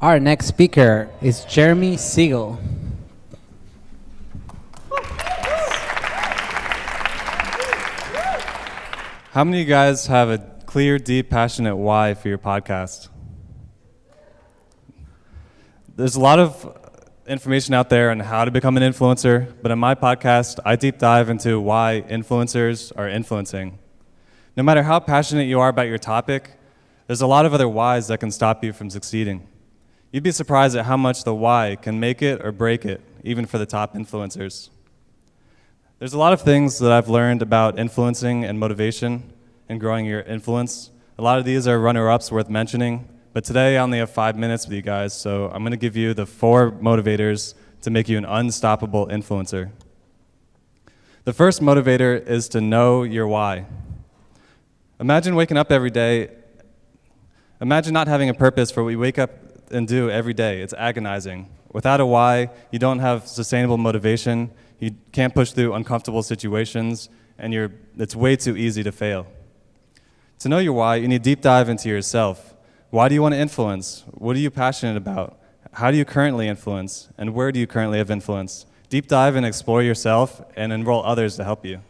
Our next speaker is Jeremy Segal. How many of you guys have a clear, deep, passionate why for your podcast? There's a lot of information out there on how to become an influencer, but in my podcast, I deep dive into why influencers are influencing. No matter how passionate you are about your topic, there's a lot of other whys that can stop you from succeeding. You'd be surprised at how much the why can make it or break it, even for the top influencers. There's a lot of things that I've learned about influencing and motivation and growing your influence. A lot of these are runner-ups worth mentioning, but today I only have 5 minutes with you guys, so I'm gonna give you the 4 motivators to make you an unstoppable influencer. The first motivator is to know your why. Imagine waking up every day. Imagine not having a purpose for what you wake up and do every day. It's agonizing. Without a why, you don't have sustainable motivation, you can't push through uncomfortable situations, and it's way too easy to fail. To know your why, you need to deep dive into yourself. Why do you want to influence? What are you passionate about? How do you currently influence? And where do you currently have influence? Deep dive and explore yourself and enroll others to help you.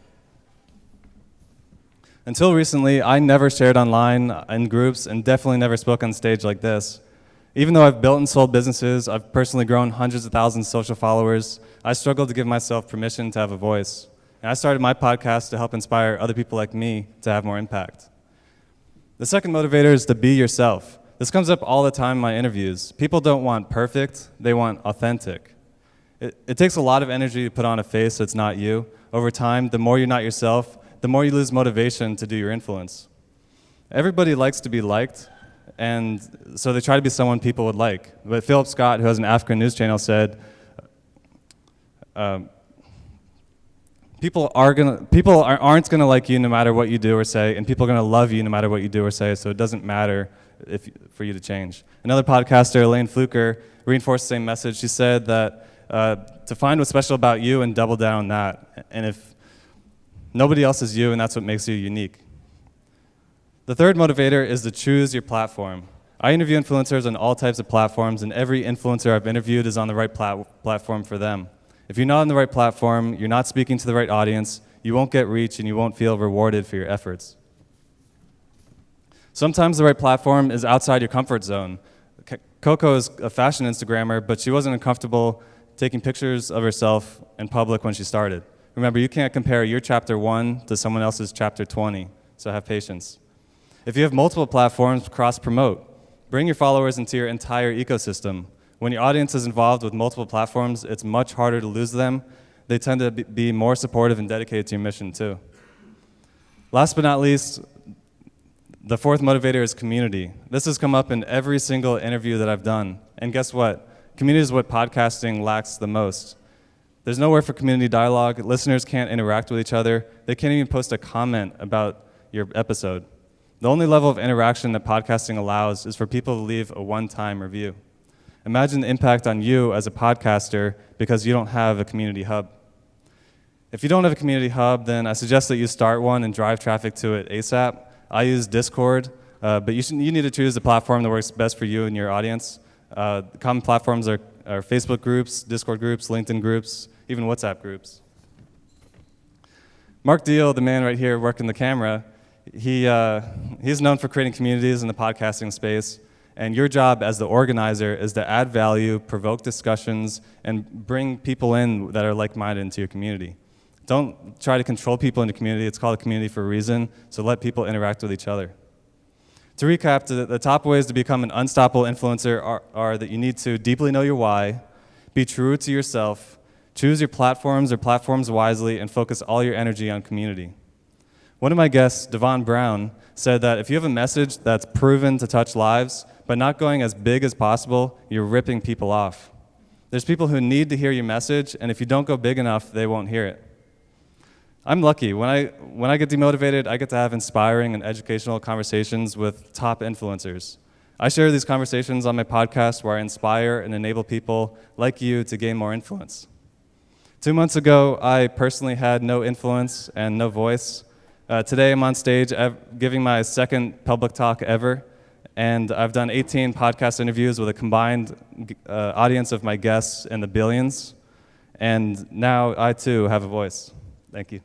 Until recently, I never shared online in groups and definitely never spoke on stage like this. Even though I've built and sold businesses, I've personally grown hundreds of thousands of social followers, I struggled to give myself permission to have a voice. And I started my podcast to help inspire other people like me to have more impact. The second motivator is to be yourself. This comes up all the time in my interviews. People don't want perfect, they want authentic. It takes a lot of energy to put on a face that's not you. Over time, the more you're not yourself, the more you lose motivation to do your influence. Everybody likes to be liked, and so they try to be someone people would like. But Philip Scott, who has an African news channel, said, people aren't going to like you no matter what you do or say, and people are going to love you no matter what you do or say, so it doesn't matter for you to change. Another podcaster, Elaine Fluker, reinforced the same message. She said that to find what's special about you and double down on that. And if nobody else is you, and that's what makes you unique. The third motivator is to choose your platform. I interview influencers on all types of platforms, and every influencer I've interviewed is on the right platform for them. If you're not on the right platform, you're not speaking to the right audience, you won't get reach and you won't feel rewarded for your efforts. Sometimes the right platform is outside your comfort zone. Coco is a fashion Instagrammer, but she wasn't comfortable taking pictures of herself in public when she started. Remember, you can't compare your chapter 1 to someone else's chapter 20, so have patience. If you have multiple platforms, cross-promote. Bring your followers into your entire ecosystem. When your audience is involved with multiple platforms, it's much harder to lose them. They tend to be more supportive and dedicated to your mission too. Last but not least, the fourth motivator is community. This has come up in every single interview that I've done. And guess what? Community is what podcasting lacks the most. There's nowhere for community dialogue. Listeners can't interact with each other. They can't even post a comment about your episode. The only level of interaction that podcasting allows is for people to leave a one-time review. Imagine the impact on you as a podcaster because you don't have a community hub. If you don't have a community hub, then I suggest that you start one and drive traffic to it ASAP. I use Discord, but you need to choose the platform that works best for you and your audience. Common platforms are Facebook groups, Discord groups, LinkedIn groups, even WhatsApp groups. Mark Deal, the man right here working the camera, he's known for creating communities in the podcasting space, and your job as the organizer is to add value, provoke discussions, and bring people in that are like-minded into your community. Don't try to control people in the community. It's called a community for a reason, so let people interact with each other. To recap, the top ways to become an unstoppable influencer are that you need to deeply know your why, be true to yourself, choose your platforms or platforms wisely, and focus all your energy on community. One of my guests, Devon Brown, said that if you have a message that's proven to touch lives, but not going as big as possible, you're ripping people off. There's people who need to hear your message, and if you don't go big enough, they won't hear it. I'm lucky. When I get demotivated, I get to have inspiring and educational conversations with top influencers. I share these conversations on my podcast where I inspire and enable people like you to gain more influence. 2 months ago, I personally had no influence and no voice. Today I'm on stage giving my second public talk ever, And I've done 18 podcast interviews with a combined audience of my guests in the billions. And now I too have a voice. Thank you.